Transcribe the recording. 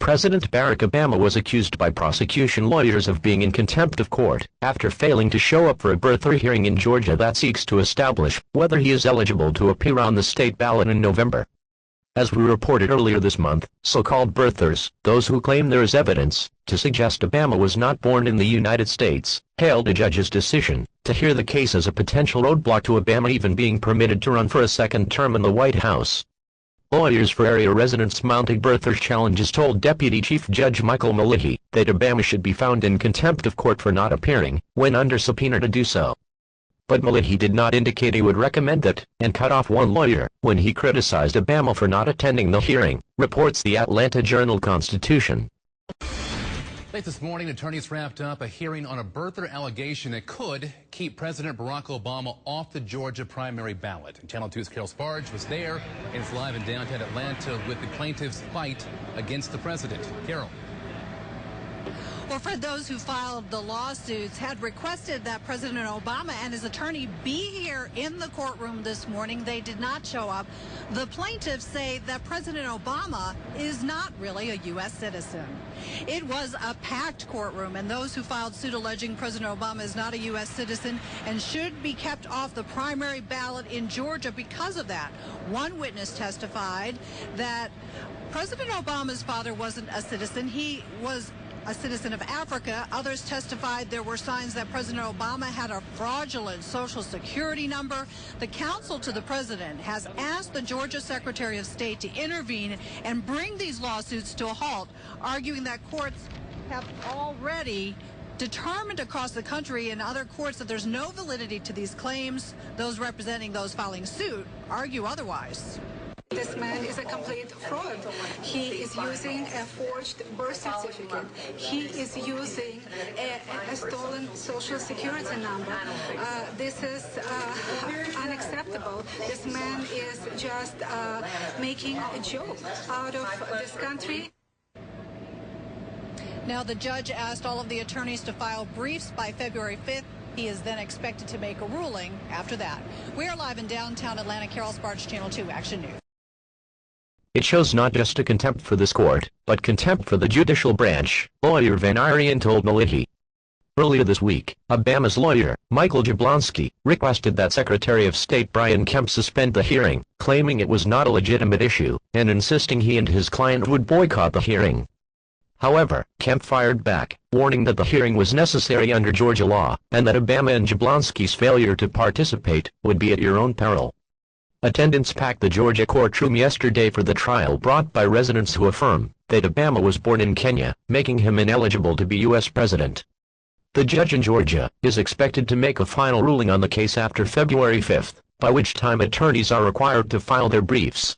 President Barack Obama was accused by prosecution lawyers of being in contempt of court after failing to show up for a birther hearing in Georgia that seeks to establish whether he is eligible to appear on the state ballot in November. As we reported earlier this month, so-called birthers, those who claim there is evidence to suggest Obama was not born in the United States, hailed a judge's decision to hear the case as a potential roadblock to Obama even being permitted to run for a second term in the White House. Lawyers for area residents mounting birther challenges told Deputy Chief Judge Michael Maliti that Obama should be found in contempt of court for not appearing when under subpoena to do so. But Maliti did not indicate he would recommend that, and cut off one lawyer when he criticized Obama for not attending the hearing, reports the Atlanta Journal-Constitution. Late this morning, attorneys wrapped up a hearing on a birther allegation that could keep President Barack Obama off the Georgia primary ballot. Channel 2's Carol Sparge was there and is live in downtown Atlanta with the plaintiff's fight against the president. Carol. Well, Fred, those who filed the lawsuits had requested that President Obama and his attorney be here in the courtroom this morning. They did not show up. The plaintiffs say that President Obama is not really a U.S. citizen. It was a packed courtroom, and those who filed suit alleging President Obama is not a U.S. citizen and should be kept off the primary ballot in Georgia because of that. One witness testified that President Obama's father wasn't a citizen. He was a citizen of Africa. Others testified there were signs that President Obama had a fraudulent Social Security number. The counsel to the president has asked the Georgia Secretary of State to intervene and bring these lawsuits to a halt, arguing that courts have already determined across the country and other courts that there's no validity to these claims. Those representing those filing suit argue otherwise. This man is a complete fraud. He is using a forged birth certificate. He is using a stolen Social Security number. This is unacceptable. This man is just making a joke out of this country. Now, the judge asked all of the attorneys to file briefs by February 5th. He is then expected to make a ruling after that. We are live in downtown Atlanta. Carol Sparge, Channel 2 Action News. It shows not just a contempt for this court, but contempt for the judicial branch, lawyer Van Arian told Maliti. Earlier this week, Obama's lawyer, Michael Jablonski, requested that Secretary of State Brian Kemp suspend the hearing, claiming it was not a legitimate issue, and insisting he and his client would boycott the hearing. However, Kemp fired back, warning that the hearing was necessary under Georgia law, and that Obama and Jablonski's failure to participate would be at your own peril. Attendants packed the Georgia courtroom yesterday for the trial brought by residents who affirm that Obama was born in Kenya, making him ineligible to be U.S. president. The judge in Georgia is expected to make a final ruling on the case after February 5th, by which time attorneys are required to file their briefs.